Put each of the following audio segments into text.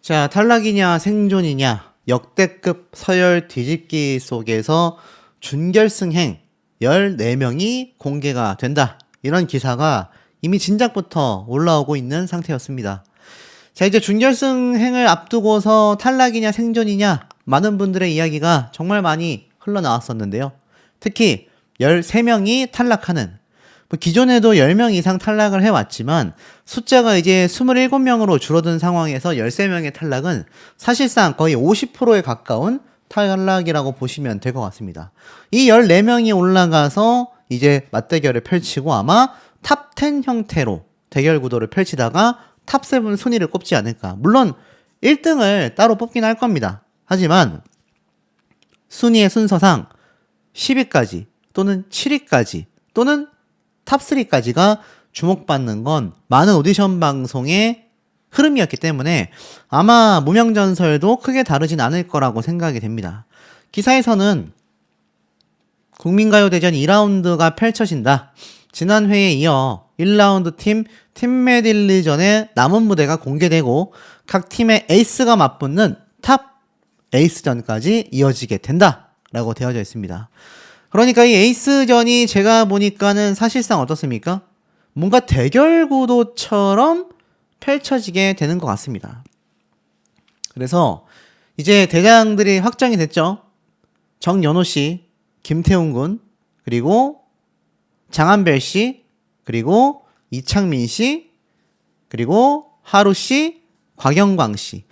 자, 탈락이냐 생존이냐 역대급 서열 뒤집기 속에서 준결승행 14명이 공개가 된다. 이런 기사가 이미 진작부터 올라오고 있는 상태였습니다. 자, 이제 준결승행을 앞두고서 탈락이냐 생존이냐 많은 분들의 이야기가 정말 많이 흘러나왔었는데요. 특히 13명이 탈락하는, 기존에도 10명 이상 탈락을 해왔지만 숫자가 이제 27명으로 줄어든 상황에서 13명의 탈락은 사실상 거의 50%에 가까운 탈락이라고 보시면 될 것 같습니다. 이 14명이 올라가서 이제 맞대결을 펼치고 아마 탑10 형태로 대결 구도를 펼치다가 탑7 순위를 꼽지 않을까. 물론 1등을 따로 뽑긴 할 겁니다. 하지만 순위의 순서상 10위까지 또는 7위까지 또는 탑3까지가 주목받는 건 많은 오디션 방송의 흐름이었기 때문에 아마 무명전설도 크게 다르진 않을 거라고 생각이 됩니다. 기사에서는 국민가요대전 2라운드가 펼쳐진다. 지난 회에 이어 1라운드 팀 메들리전의 남은 무대가 공개되고 각 팀의 에이스가 맞붙는 탑 에이스전까지 이어지게 된다 라고 되어져 있습니다. 그러니까 이 에이스전이 제가 보니까는 사실상 어떻습니까? 뭔가 대결 구도처럼 펼쳐지게 되는 것 같습니다. 그래서 이제 대장들이 확정이 됐죠. 정연호씨, 김태훈군, 그리고 장한별씨, 그리고 이창민씨, 그리고 하루씨, 곽영광씨,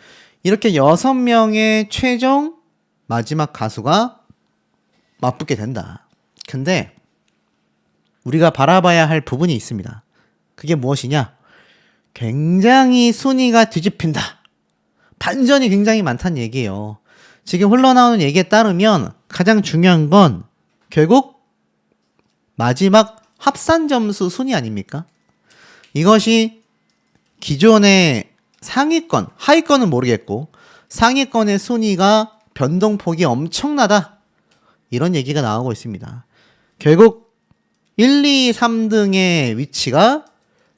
이렇게 6명의 최종 마지막 가수가 맞붙게 된다. 근데 우리가 바라봐야 할 부분이 있습니다. 그게 무엇이냐? 굉장히 순위가 뒤집힌다. 반전이 굉장히 많다는 얘기예요. 지금 흘러나오는 얘기에 따르면 가장 중요한 건 결국 마지막 합산 점수 순위 아닙니까? 이것이 기존의 상위권, 하위권은 모르겠고 상위권의 순위가 변동폭이 엄청나다. 이런 얘기가 나오고 있습니다. 결국 1, 2, 3등의 위치가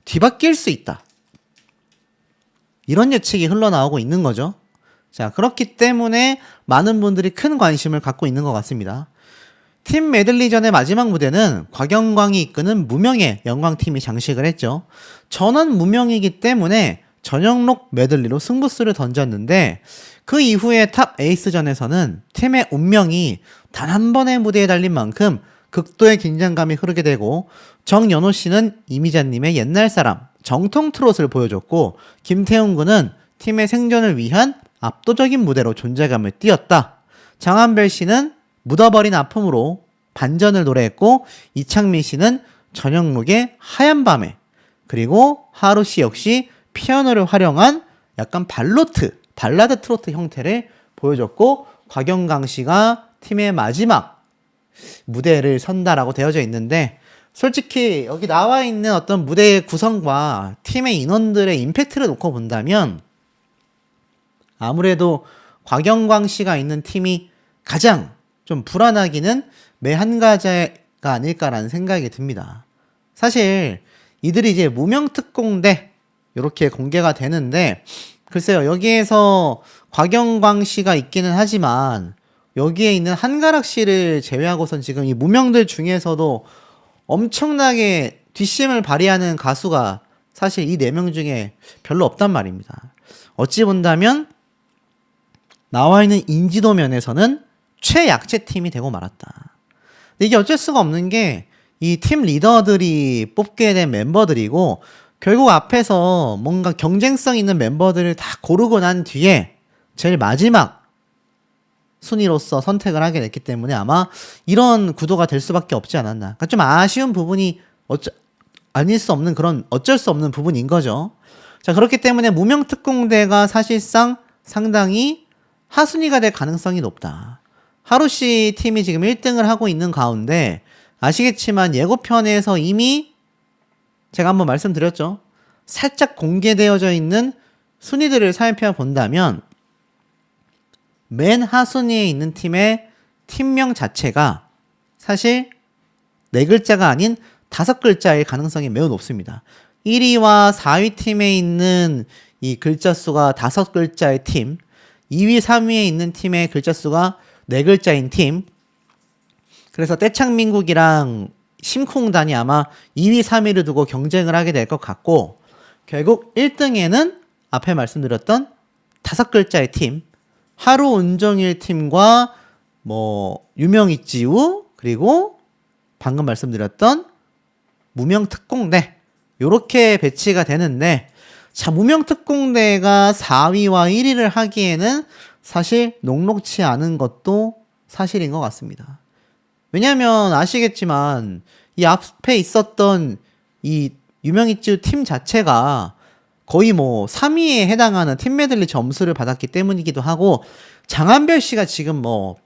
뒤바뀔 수 있다. 이런 예측이 흘러나오고 있는 거죠. 자, 그렇기 때문에 많은 분들이 큰 관심을 갖고 있는 것 같습니다. 팀 메들리전의 마지막 무대는 곽영광이 이끄는 무명의 영광팀이 장식을 했죠. 전원 무명이기 때문에 전영록 메들리로 승부수를 던졌는데 그 이후에 탑 에이스전에서는 팀의 운명이 단 한 번의 무대에 달린 만큼 극도의 긴장감이 흐르게 되고 정연호 씨는 이미자님의 옛날 사람 정통 트롯을 보여줬고 김태훈 군은 팀의 생존을 위한 압도적인 무대로 존재감을 띄웠다. 장한별 씨는 묻어버린 아픔으로 반전을 노래했고 이창민 씨는 전영록의 하얀 밤에, 그리고 하루 씨 역시 피아노를 활용한 약간 발라드 트로트 형태를 보여줬고 곽영광 씨가 팀의 마지막 무대를 선다라고 되어져 있는데, 솔직히 여기 나와 있는 어떤 무대의 구성과 팀의 인원들의 임팩트를 놓고 본다면 아무래도 곽영광 씨가 있는 팀이 가장 좀 불안하기는 매한가지가 아닐까라는 생각이 듭니다. 사실 이들이 이제 무명특공대 이렇게 공개가 되는데, 글쎄요, 여기에서 곽영광 씨가 있기는 하지만 여기에 있는 한가락 씨를 제외하고선 지금 이 무명들 중에서도 엄청나게 뒷심을 발휘하는 가수가 사실 이 4명 중에 별로 없단 말입니다. 어찌 본다면 나와 있는 인지도 면에서는 최약체 팀이 되고 말았다. 근데 이게 어쩔 수가 없는 게 이 팀 리더들이 뽑게 된 멤버들이고 결국 앞에서 뭔가 경쟁성 있는 멤버들을 다 고르고 난 뒤에 제일 마지막 순위로서 선택을 하게 됐기 때문에 아마 이런 구도가 될 수밖에 없지 않았나. 그러니까 좀 아쉬운 부분이 아닐 수 없는 그런 어쩔 수 없는 부분인 거죠. 자, 그렇기 때문에 무명특공대가 사실상 상당히 하순위가 될 가능성이 높다. 하루씨 팀이 지금 1등을 하고 있는 가운데 아시겠지만 예고편에서 이미 제가 한번 말씀드렸죠. 살짝 공개되어져 있는 순위들을 살펴본다면 맨 하순위에 있는 팀의 팀명 자체가 사실 4글자가 아닌 5글자일 가능성이 매우 높습니다. 1위와 4위 팀에 있는 이 글자 수가 5글자의 팀, 2위, 3위에 있는 팀의 글자 수가 4글자인 팀. 그래서 떼창민국이랑 심쿵단이 아마 2위, 3위를 두고 경쟁을 하게 될 것 같고, 결국 1등에는 앞에 말씀드렸던 5글자의 팀, 하루 온종일 팀과 뭐 유명이찌우, 그리고 방금 말씀드렸던 무명특공대, 요렇게 배치가 되는데, 자, 무명특공대가 4위와 1위를 하기에는 사실 녹록치 않은 것도 사실인 것 같습니다. 왜냐면 아시겠지만 이 앞에 있었던 이 유명이찌우 팀 자체가 거의 뭐 3위에 해당하는 팀 메들리 점수를 받았기 때문이기도 하고, 장한별 씨가 지금 뭐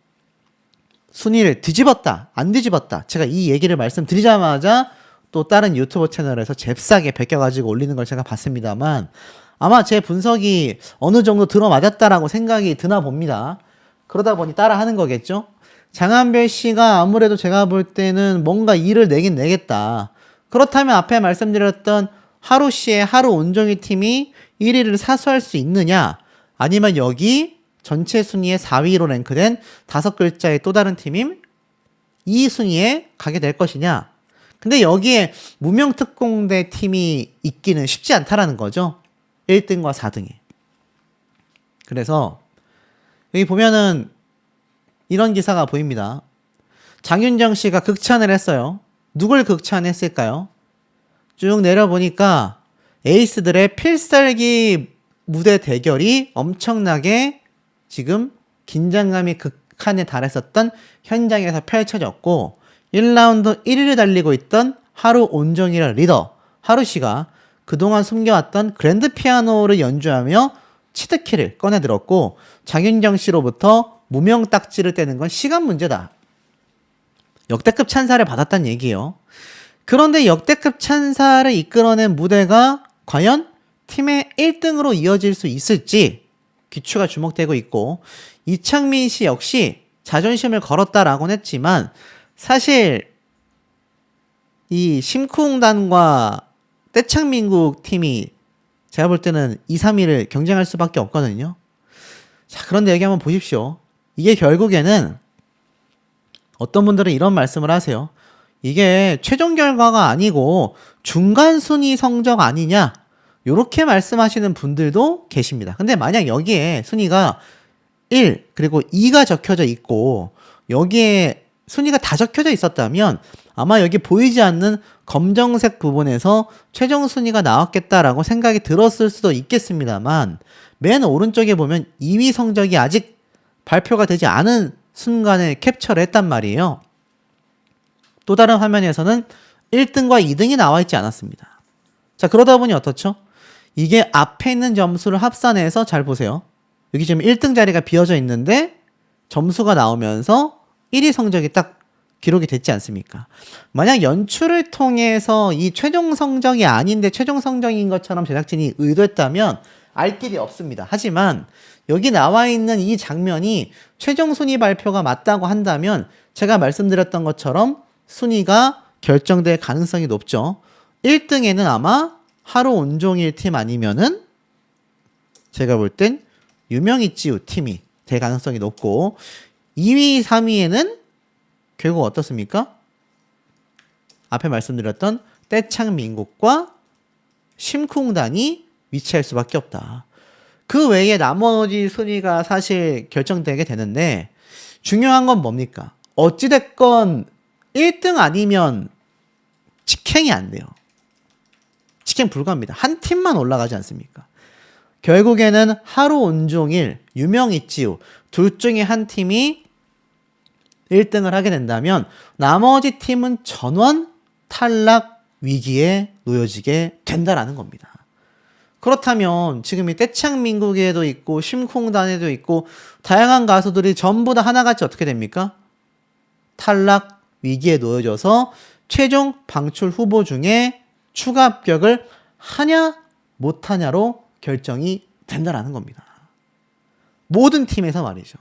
순위를 뒤집었다, 안 뒤집었다, 제가 이 얘기를 말씀드리자마자 또 다른 유튜브 채널에서 잽싸게 베껴가지고 올리는 걸 제가 봤습니다만, 아마 제 분석이 어느 정도 들어맞았다라고 생각이 드나 봅니다. 그러다 보니 따라 하는 거겠죠? 장한별 씨가 아무래도 제가 볼 때는 뭔가 일을 내긴 내겠다. 그렇다면 앞에 말씀드렸던 하루 씨의 하루 온종일 팀이 1위를 사수할 수 있느냐? 아니면 여기 전체 순위의 4위로 랭크된 5글자의 또 다른 팀인 이 순위에 가게 될 것이냐? 근데 여기에 무명특공대 팀이 있기는 쉽지 않다라는 거죠. 1등과 4등에. 그래서 여기 보면은 이런 기사가 보입니다. 장윤정 씨가 극찬을 했어요. 누굴 극찬했을까요? 쭉 내려보니까 에이스들의 필살기 무대 대결이 엄청나게 지금 긴장감이 극한에 달했었던 현장에서 펼쳐졌고, 1라운드 1위를 달리고 있던 하루 온종일 리더 하루 씨가 그동안 숨겨왔던 그랜드 피아노를 연주하며 치트키를 꺼내들었고, 장윤정 씨로부터 무명 딱지를 떼는 건 시간 문제다. 역대급 찬사를 받았다는 얘기예요. 그런데 역대급 찬사를 이끌어낸 무대가 과연 팀의 1등으로 이어질 수 있을지 귀추가 주목되고 있고, 이창민 씨 역시 자존심을 걸었다라고는 했지만 사실 이 심쿵단과 떼창민국 팀이 제가 볼 때는 2, 3위를 경쟁할 수밖에 없거든요. 자, 그런데 여기 한번 보십시오. 이게 결국에는 어떤 분들은 이런 말씀을 하세요. 이게 최종 결과가 아니고 중간 순위 성적 아니냐, 요렇게 말씀하시는 분들도 계십니다. 근데 만약 여기에 순위가 1 그리고 2가 적혀져 있고 여기에 순위가 다 적혀져 있었다면 아마 여기 보이지 않는 검정색 부분에서 최종 순위가 나왔겠다라고 생각이 들었을 수도 있겠습니다만, 맨 오른쪽에 보면 2위 성적이 아직 발표가 되지 않은 순간에 캡처를 했단 말이에요. 또 다른 화면에서는 1등과 2등이 나와 있지 않았습니다. 자, 그러다 보니 어떻죠? 이게 앞에 있는 점수를 합산해서, 잘 보세요. 여기 지금 1등 자리가 비어져 있는데 점수가 나오면서 1위 성적이 딱 기록이 됐지 않습니까? 만약 연출을 통해서 이 최종 성적이 아닌데 최종 성적인 것처럼 제작진이 의도했다면 알 길이 없습니다. 하지만 여기 나와 있는 이 장면이 최종 순위 발표가 맞다고 한다면 제가 말씀드렸던 것처럼 순위가 결정될 가능성이 높죠. 1등에는 아마 하루 온종일 팀 아니면은 제가 볼 땐 유명이찌우 팀이 될 가능성이 높고, 2위, 3위에는 결국 어떻습니까? 앞에 말씀드렸던 떼창민국과 심쿵단이 위치할 수밖에 없다. 그 외에 나머지 순위가 사실 결정되게 되는데, 중요한 건 뭡니까? 어찌됐건 1등 아니면 직행이 안 돼요. 직행 불가합니다. 한 팀만 올라가지 않습니까? 결국에는 하루 온종일, 유명이찌우 둘 중에 한 팀이 1등을 하게 된다면 나머지 팀은 전원 탈락 위기에 놓여지게 된다라는 겁니다. 그렇다면 지금 이 떼창민국에도 있고 심쿵단에도 있고 다양한 가수들이 전부 다 하나같이 어떻게 됩니까? 탈락 위기에 놓여져서 최종 방출 후보 중에 추가 합격을 하냐 못하냐로 결정이 된다라는 겁니다. 모든 팀에서 말이죠.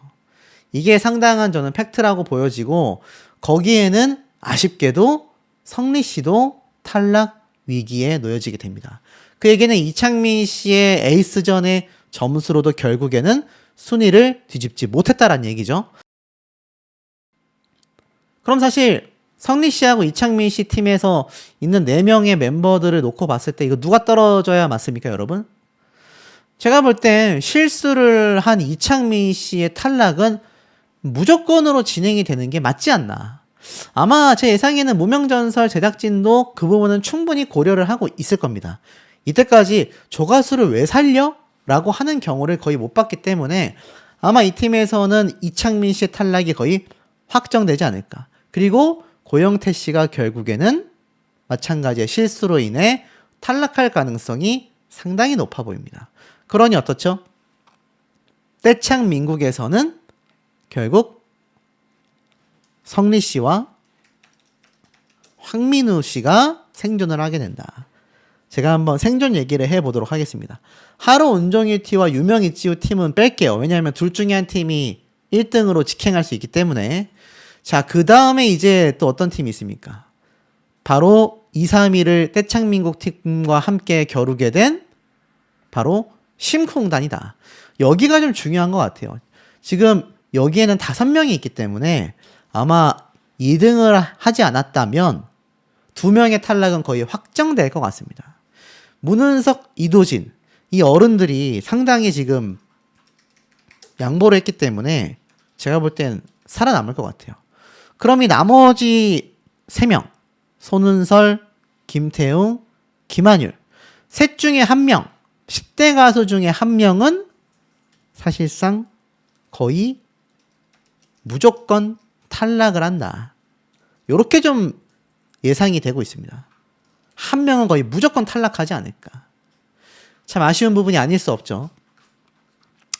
이게 상당한 저는 팩트라고 보여지고, 거기에는 아쉽게도 성리 씨도 탈락 위기에 놓여지게 됩니다. 그 얘기는 이창민 씨의 에이스전의 점수로도 결국에는 순위를 뒤집지 못했다라는 얘기죠. 그럼 사실 성리 씨하고 이창민 씨 팀에서 있는 4명의 멤버들을 놓고 봤을 때 이거 누가 떨어져야 맞습니까, 여러분? 제가 볼 땐 실수를 한 이창민 씨의 탈락은 무조건으로 진행이 되는 게 맞지 않나. 아마 제 예상에는 무명전설 제작진도 그 부분은 충분히 고려를 하고 있을 겁니다. 이때까지 조가수를 왜 살려? 라고 하는 경우를 거의 못 봤기 때문에 아마 이 팀에서는 이창민 씨의 탈락이 거의 확정되지 않을까. 그리고 고영태 씨가 결국에는 마찬가지의 실수로 인해 탈락할 가능성이 상당히 높아 보입니다. 그러니 어떻죠? 떼창 민국에서는 결국 성리 씨와 황민우 씨가 생존을 하게 된다. 제가 한번 생존 얘기를 해보도록 하겠습니다. 하루 온종일 티와 유명 있지우 팀은 뺄게요. 왜냐하면 둘 중에 한 팀이 1등으로 직행할 수 있기 때문에. 자, 그 다음에 이제 또 어떤 팀이 있습니까? 바로 2, 3위를 떼창민국 팀과 함께 겨루게 된 바로 심쿵단이다. 여기가 좀 중요한 것 같아요. 지금 여기에는 5명이 있기 때문에 아마 2등을 하지 않았다면 2명의 탈락은 거의 확정될 것 같습니다. 문은석, 이도진 이 어른들이 상당히 지금 양보를 했기 때문에 제가 볼 땐 살아남을 것 같아요. 그럼 이 나머지 3명 손은설, 김태웅, 김한율 셋 중에 1명 10대 가수 중에 1명은 사실상 거의 무조건 탈락을 한다. 요렇게 좀 예상이 되고 있습니다. 1명은 거의 무조건 탈락하지 않을까. 참 아쉬운 부분이 아닐 수 없죠.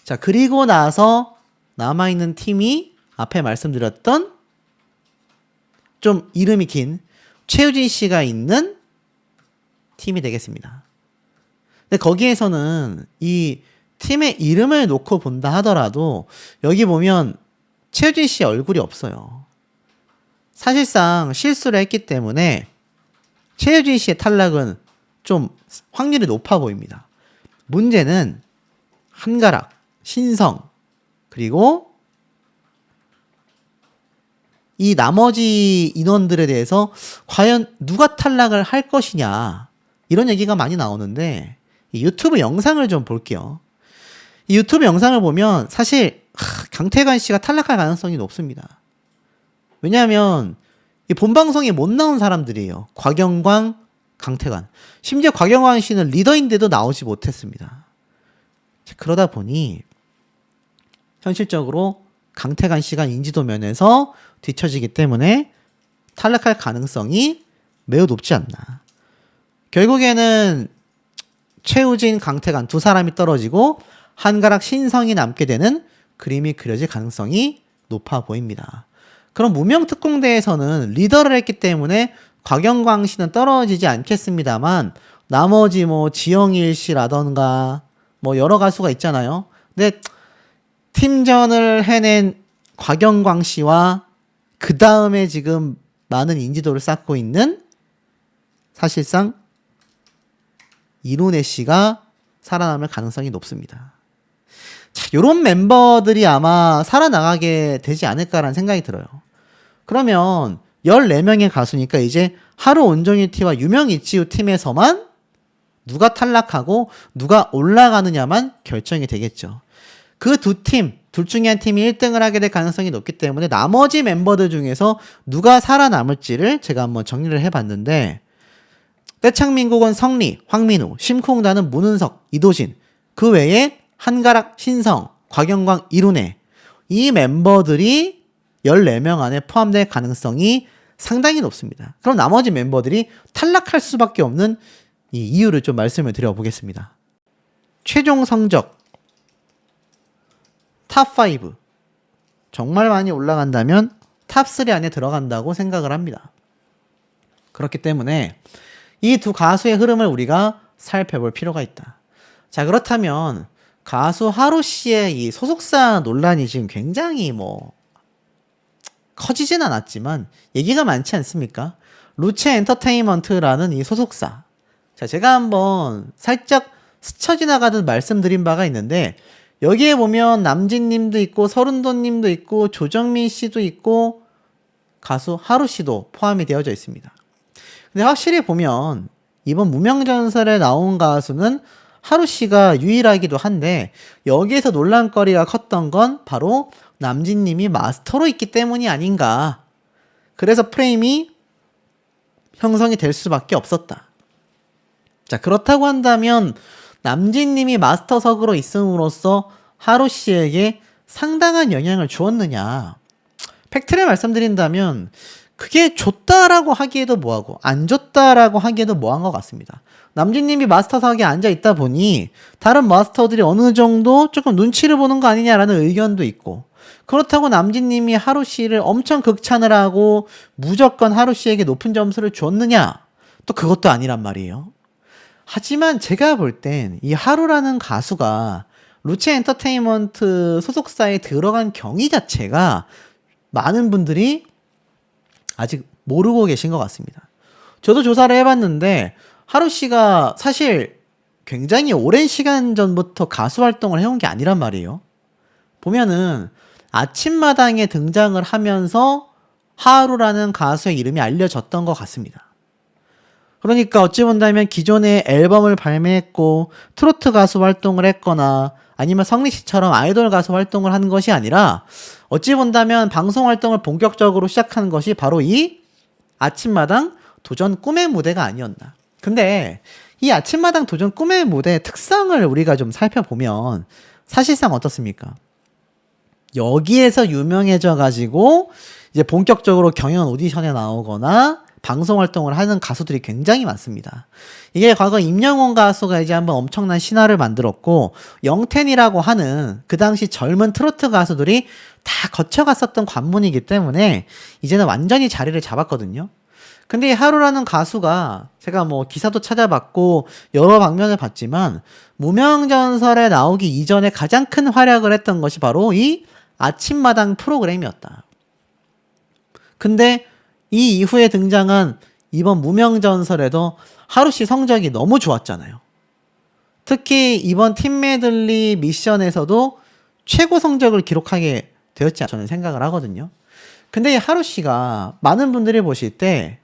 자, 그리고 나서 남아있는 팀이 앞에 말씀드렸던 좀 이름이 긴 최우진 씨가 있는 팀이 되겠습니다. 근데 거기에서는 이 팀의 이름을 놓고 본다 하더라도 여기 보면 최우진 씨의 얼굴이 없어요. 사실상 실수를 했기 때문에 최우진 씨의 탈락은 좀 확률이 높아 보입니다. 문제는 한가락, 신성, 그리고 이 나머지 인원들에 대해서 과연 누가 탈락을 할 것이냐 이런 얘기가 많이 나오는데 이 유튜브 영상을 좀 볼게요. 이 유튜브 영상을 보면 사실 강태관 씨가 탈락할 가능성이 높습니다. 왜냐하면 이 본방송에 못 나온 사람들이에요. 곽영광, 강태관. 심지어 곽영광 씨는 리더인데도 나오지 못했습니다. 그러다 보니 현실적으로 강태관 씨가 인지도 면에서 뒤처지기 때문에 탈락할 가능성이 매우 높지 않나. 결국에는 최우진, 강태관 두 사람이 떨어지고 한가락, 신성이 남게 되는 그림이 그려질 가능성이 높아 보입니다. 그럼 무명특공대에서는 리더를 했기 때문에 곽영광 씨는 떨어지지 않겠습니다만 나머지 뭐 지영일 씨라던가 뭐 여러 가수가 있잖아요. 근데 팀전을 해낸 곽영광 씨와 그 다음에 지금 많은 인지도를 쌓고 있는 사실상 이론혜 씨가 살아남을 가능성이 높습니다. 자, 요런 멤버들이 아마 살아나가게 되지 않을까라는 생각이 들어요. 그러면 14명의 가수니까 이제 하루 온종일 티와 유명 있지우 팀에서만 누가 탈락하고 누가 올라가느냐만 결정이 되겠죠. 그 두 팀, 둘 중에 한 팀이 1등을 하게 될 가능성이 높기 때문에 나머지 멤버들 중에서 누가 살아남을지를 제가 한번 정리를 해봤는데 떼창민국은 성리, 황민우, 심쿵단은 문은석, 이도진 그 외에 한가락, 신성, 곽영광, 이룬혜 이 멤버들이 14명 안에 포함될 가능성이 상당히 높습니다. 그럼 나머지 멤버들이 탈락할 수밖에 없는 이 이유를 좀 말씀을 드려보겠습니다. 최종 성적 탑5 정말 많이 올라간다면 탑3 안에 들어간다고 생각을 합니다. 그렇기 때문에 이 두 가수의 흐름을 우리가 살펴볼 필요가 있다. 자, 그렇다면 가수 하루 씨의 이 소속사 논란이 지금 굉장히 커지진 않았지만 얘기가 많지 않습니까? 루체 엔터테인먼트라는 이 소속사 자, 제가 한번 살짝 스쳐 지나가듯 말씀드린 바가 있는데, 여기에 보면 남진님도 있고 서른도님도 있고 조정민 씨도 있고 가수 하루 씨도 포함이 되어져 있습니다. 근데 확실히 보면 이번 무명전설에 나온 가수는 하루 씨가 유일하기도 한데, 여기에서 논란거리가 컸던 건 바로 남진님이 마스터로 있기 때문이 아닌가. 그래서 프레임이 형성이 될 수밖에 없었다. 자, 그렇다고 한다면 남진님이 마스터석으로 있음으로써 하루 씨에게 상당한 영향을 주었느냐? 팩트를 말씀드린다면 그게 줬다라고 하기에도 뭐하고 안 줬다라고 하기에도 뭐한 것 같습니다. 남진님이 마스터석에 앉아 있다 보니 다른 마스터들이 어느 정도 조금 눈치를 보는 거 아니냐라는 의견도 있고, 그렇다고 남진님이 하루 씨를 엄청 극찬을 하고 무조건 하루 씨에게 높은 점수를 줬느냐? 또 그것도 아니란 말이에요. 하지만 제가 볼 땐 이 하루라는 가수가 루체 엔터테인먼트 소속사에 들어간 경위 자체가 많은 분들이 아직 모르고 계신 것 같습니다. 저도 조사를 해봤는데 하루 씨가 사실 굉장히 오랜 시간 전부터 가수 활동을 해온 게 아니란 말이에요. 보면은 아침마당에 등장을 하면서 하루라는 가수의 이름이 알려졌던 것 같습니다. 그러니까 어찌 본다면 기존에 앨범을 발매했고 트로트 가수 활동을 했거나 아니면 성리 씨처럼 아이돌 가수 활동을 한 것이 아니라 어찌 본다면 방송 활동을 본격적으로 시작한 것이 바로 이 아침마당 도전 꿈의 무대가 아니었나. 근데 이 아침마당 도전 꿈의 무대의 특성을 우리가 좀 살펴보면 사실상 어떻습니까? 여기에서 유명해져 가지고 이제 본격적으로 경연 오디션에 나오거나 방송 활동을 하는 가수들이 굉장히 많습니다. 이게 과거 임영웅 가수가 이제 한번 엄청난 신화를 만들었고, 영텐이라고 하는 그 당시 젊은 트로트 가수들이 다 거쳐갔었던 관문이기 때문에 이제는 완전히 자리를 잡았거든요. 근데 이 하루라는 가수가 제가 뭐 기사도 찾아봤고 여러 방면을 봤지만 무명전설에 나오기 이전에 가장 큰 활약을 했던 것이 바로 이 아침마당 프로그램이었다. 근데 이 이후에 등장한 이번 무명전설에도 하루씨 성적이 너무 좋았잖아요. 특히 이번 팀 메들리 미션에서도 최고 성적을 기록하게 되었지 않나 저는 생각을 하거든요. 근데 이 하루씨가 많은 분들이 보실 때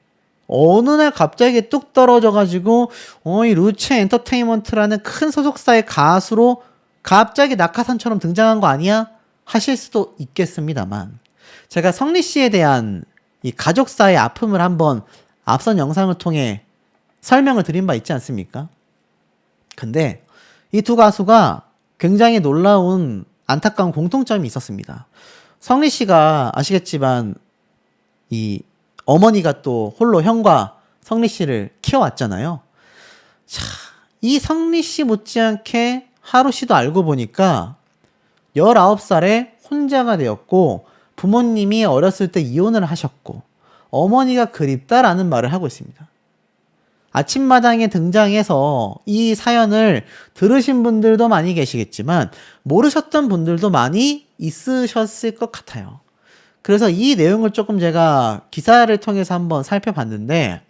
어느 날 갑자기 뚝 떨어져가지고 이 루체 엔터테인먼트라는 큰 소속사의 가수로 갑자기 낙하산처럼 등장한 거 아니야? 하실 수도 있겠습니다만, 제가 성리씨에 대한 이 가족사의 아픔을 한번 앞선 영상을 통해 설명을 드린 바 있지 않습니까? 근데 이 두 가수가 굉장히 놀라운 안타까운 공통점이 있었습니다. 성리 씨가 아시겠지만 이 어머니가 또 홀로 형과 성리 씨를 키워왔잖아요. 자, 이 성리 씨 못지않게 하루 씨도 알고 보니까 19살에 혼자가 되었고, 부모님이 어렸을 때 이혼을 하셨고 어머니가 그립다라는 말을 하고 있습니다. 아침마당에 등장해서 이 사연을 들으신 분들도 많이 계시겠지만 모르셨던 분들도 많이 있으셨을 것 같아요. 그래서 이 내용을 조금 제가 기사를 통해서 한번 살펴봤는데,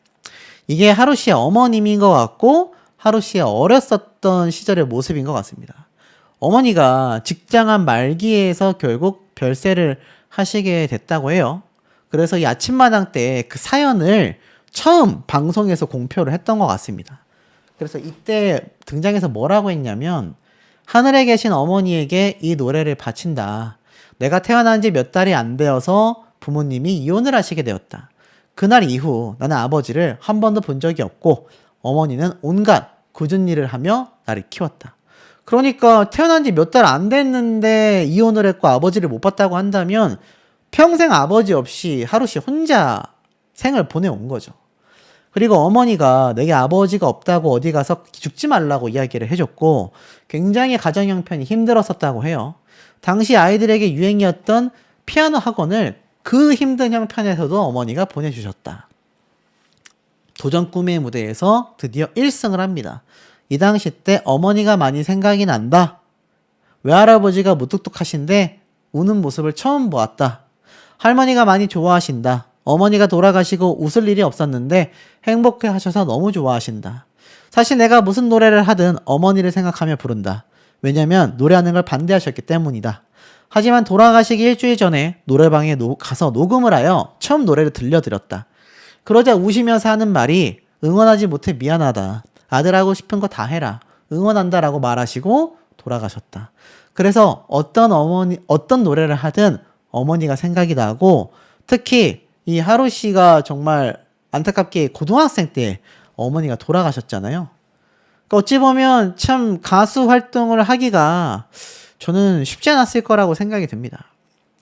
이게 하루 씨의 어머님인 것 같고 하루 씨의 어렸었던 시절의 모습인 것 같습니다. 어머니가 직장암 말기에서 결국 별세를 하시게 됐다고 해요. 그래서 이 아침마당 때 그 사연을 처음 방송에서 공표를 했던 것 같습니다. 그래서 이때 등장해서 뭐라고 했냐면, 하늘에 계신 어머니에게 이 노래를 바친다. 내가 태어난 지 몇 달이 안 되어서 부모님이 이혼을 하시게 되었다. 그날 이후 나는 아버지를 한 번도 본 적이 없고 어머니는 온갖 굳은 일을 하며 나를 키웠다. 그러니까 태어난 지 몇 달 안 됐는데 이혼을 했고 아버지를 못 봤다고 한다면 평생 아버지 없이 하루씩 혼자 생을 보내온 거죠. 그리고 어머니가 내게 아버지가 없다고 어디 가서 죽지 말라고 이야기를 해줬고, 굉장히 가정 형편이 힘들었었다고 해요. 당시 아이들에게 유행이었던 피아노 학원을 그 힘든 형편에서도 어머니가 보내주셨다. 도전 꿈의 무대에서 드디어 1승을 합니다. 이 당시 때 어머니가 많이 생각이 난다. 외할아버지가 무뚝뚝하신데 우는 모습을 처음 보았다. 할머니가 많이 좋아하신다. 어머니가 돌아가시고 웃을 일이 없었는데 행복해 하셔서 너무 좋아하신다. 사실 내가 무슨 노래를 하든 어머니를 생각하며 부른다. 왜냐면 노래하는 걸 반대하셨기 때문이다. 하지만 돌아가시기 일주일 전에 노래방에 가서 녹음을 하여 처음 노래를 들려드렸다. 그러자 우시면서 하는 말이 응원하지 못해 미안하다. 아들 하고 싶은 거 다 해라. 응원한다라고 말하시고 돌아가셨다. 그래서 어떤 노래를 하든 어머니가 생각이 나고, 특히 이 하루 씨가 정말 안타깝게 고등학생 때 어머니가 돌아가셨잖아요. 그러니까 어찌 보면 참 가수 활동을 하기가 저는 쉽지 않았을 거라고 생각이 듭니다.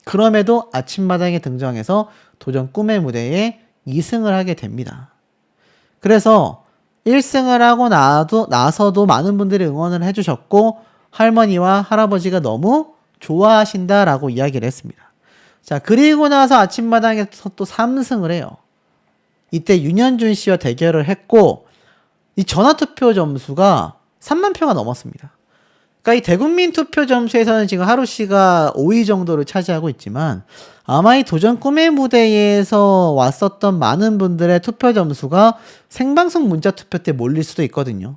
그럼에도 아침마당에 등장해서 도전 꿈의 무대에 2승을 하게 됩니다. 그래서 1승을 하고 나서도 많은 분들이 응원을 해주셨고, 할머니와 할아버지가 너무 좋아하신다라고 이야기를 했습니다. 자, 그리고 나서 아침마당에서 또 3승을 해요. 이때 윤현준 씨와 대결을 했고, 이 전화투표 점수가 3만 표가 넘었습니다. 그러니까 이 대국민 투표 점수에서는 지금 하루 씨가 5위 정도를 차지하고 있지만, 아마 이 도전 꿈의 무대에서 왔었던 많은 분들의 투표 점수가 생방송 문자 투표 때 몰릴 수도 있거든요.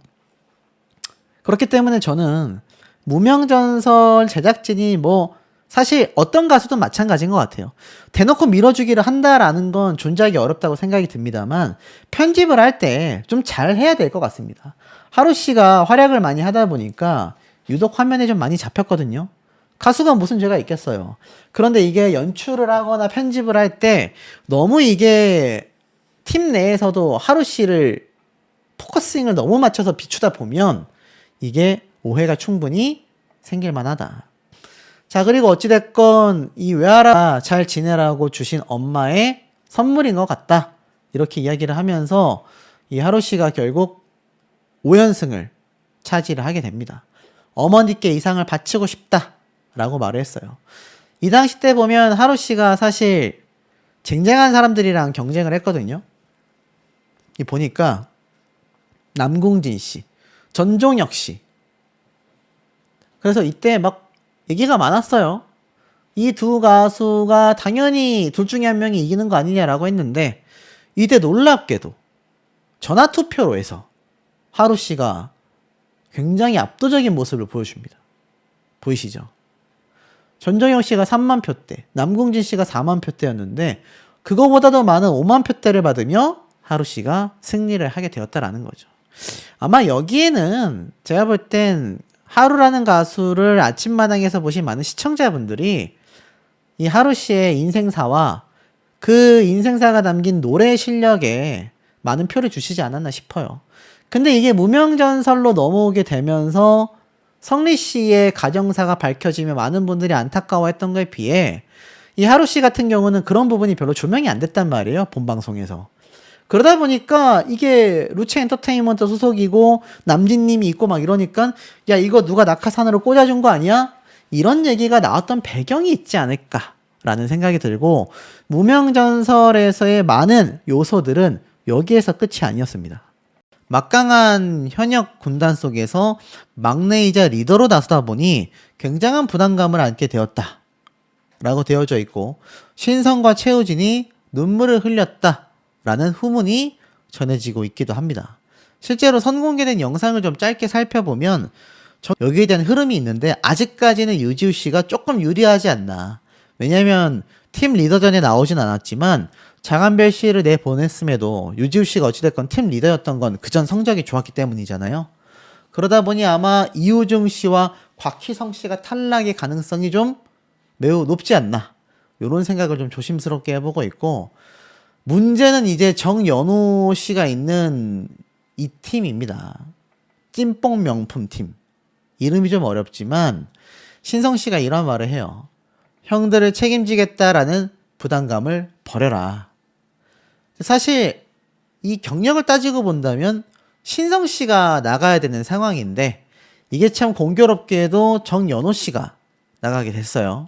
그렇기 때문에 저는 무명전설 제작진이 사실 어떤 가수든 마찬가지인 것 같아요. 대놓고 밀어주기를 한다라는 건 존재하기 어렵다고 생각이 듭니다만, 편집을 할 때 좀 잘 해야 될 것 같습니다. 하루 씨가 활약을 많이 하다 보니까 유독 화면에 좀 많이 잡혔거든요. 가수가 무슨 죄가 있겠어요. 그런데 이게 연출을 하거나 편집을 할 때 너무 이게 팀 내에서도 하루 씨를 포커싱을 너무 맞춰서 비추다 보면 이게 오해가 충분히 생길 만하다. 자, 그리고 어찌됐건 이 외아라 잘 지내라고 주신 엄마의 선물인 것 같다. 이렇게 이야기를 하면서 이 하루 씨가 결국 5연승을 차지를 하게 됩니다. 어머니께 이상을 바치고 싶다 라고 말을 했어요. 이 당시 때 보면 하루 씨가 사실 쟁쟁한 사람들이랑 경쟁을 했거든요. 보니까 남궁진 씨, 전종혁 씨. 그래서 이때 막 얘기가 많았어요. 이 두 가수가 당연히 둘 중에 한 명이 이기는 거 아니냐라고 했는데, 이때 놀랍게도 전화투표로 해서 하루 씨가 굉장히 압도적인 모습을 보여줍니다. 보이시죠? 전종혁 씨가 3만 표대, 남궁진 씨가 4만 표대였는데 그거보다도 많은 5만 표대를 받으며 하루 씨가 승리를 하게 되었다라는 거죠. 아마 여기에는 제가 볼 땐 하루라는 가수를 아침마당에서 보신 많은 시청자분들이 이 하루 씨의 인생사와 그 인생사가 담긴 노래 실력에 많은 표를 주시지 않았나 싶어요. 근데 이게 무명전설로 넘어오게 되면서 성리 씨의 가정사가 밝혀지며 많은 분들이 안타까워했던 거에 비해 이 하루 씨 같은 경우는 그런 부분이 별로 조명이 안 됐단 말이에요, 본방송에서. 그러다 보니까 이게 루체 엔터테인먼트 소속이고 남진님이 있고 막 이러니까 야, 이거 누가 낙하산으로 꽂아준 거 아니야? 이런 얘기가 나왔던 배경이 있지 않을까라는 생각이 들고, 무명전설에서의 많은 요소들은 여기에서 끝이 아니었습니다. 막강한 현역 군단 속에서 막내이자 리더로 나서다 보니 굉장한 부담감을 안게 되었다 라고 되어져 있고, 신성과 최우진이 눈물을 흘렸다 라는 후문이 전해지고 있기도 합니다. 실제로 선공개된 영상을 좀 짧게 살펴보면 여기에 대한 흐름이 있는데, 아직까지는 유지우 씨가 조금 유리하지 않나. 왜냐면 팀 리더전에 나오진 않았지만 장한별 씨를 내보냈음에도 유지우 씨가 어찌됐건 팀 리더였던 건 그전 성적이 좋았기 때문이잖아요. 그러다 보니 아마 이우중 씨와 곽희성 씨가 탈락의 가능성이 좀 매우 높지 않나, 이런 생각을 좀 조심스럽게 해보고 있고, 문제는 이제 정연호 씨가 있는 이 팀입니다. 찐뽕 명품 팀. 이름이 좀 어렵지만 신성 씨가 이런 말을 해요. 형들을 책임지겠다라는 부담감을 버려라. 사실 이 경력을 따지고 본다면 신성 씨가 나가야 되는 상황인데, 이게 참 공교롭게도 정연호 씨가 나가게 됐어요.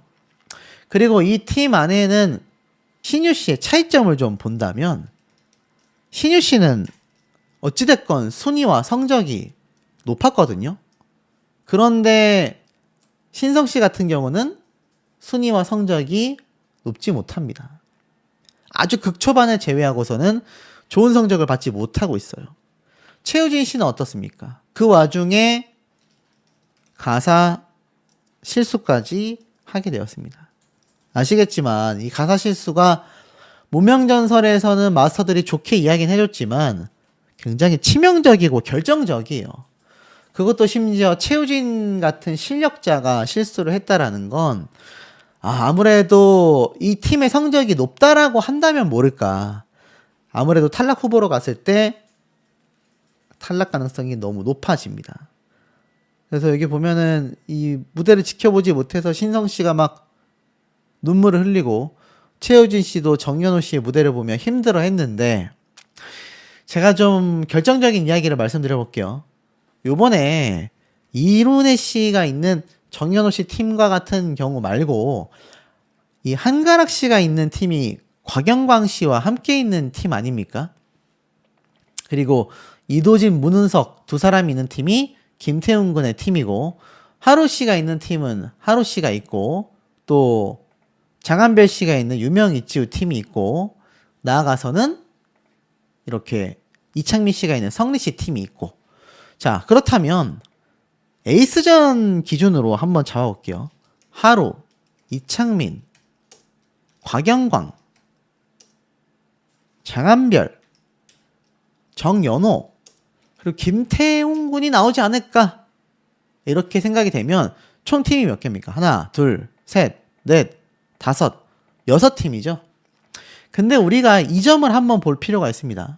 그리고 이 팀 안에는 신유 씨의 차이점을 좀 본다면, 신유 씨는 어찌됐건 순위와 성적이 높았거든요. 그런데 신성 씨 같은 경우는 순위와 성적이 높지 못합니다. 아주 극초반을 제외하고서는 좋은 성적을 받지 못하고 있어요. 최우진 씨는 어떻습니까? 그 와중에 가사 실수까지 하게 되었습니다. 아시겠지만 이 가사 실수가 무명전설에서는 마스터들이 좋게 이야기는 해줬지만 굉장히 치명적이고 결정적이에요. 그것도 심지어 최우진 같은 실력자가 실수를 했다라는 건 아무래도 이 팀의 성적이 높다라고 한다면 모를까. 아무래도 탈락 후보로 갔을 때 탈락 가능성이 너무 높아집니다. 그래서 여기 보면은 이 무대를 지켜보지 못해서 신성 씨가 막 눈물을 흘리고 최우진 씨도 정연호 씨의 무대를 보며 힘들어 했는데 제가 좀 결정적인 이야기를 말씀드려 볼게요. 요번에 이룬혜 씨가 있는 정연호 씨 팀과 같은 경우 말고 이 한가락 씨가 있는 팀이 곽영광 씨와 함께 있는 팀 아닙니까? 그리고 이도진, 문은석 두 사람이 있는 팀이 김태훈 군의 팀이고 하루 씨가 있는 팀은 하루 씨가 있고 또 장한별 씨가 있는 유명 이치우 팀이 있고 나아가서는 이렇게 이창민 씨가 있는 성리 씨 팀이 있고 자 그렇다면 에이스전 기준으로 한번 잡아볼게요. 하루, 이창민, 곽영광, 장한별, 정연호 그리고 김태훈 군이 나오지 않을까 이렇게 생각이 되면 총 팀이 몇 개입니까? 하나, 둘, 셋, 넷, 다섯, 6팀이죠. 근데 우리가 이 점을 한번 볼 필요가 있습니다.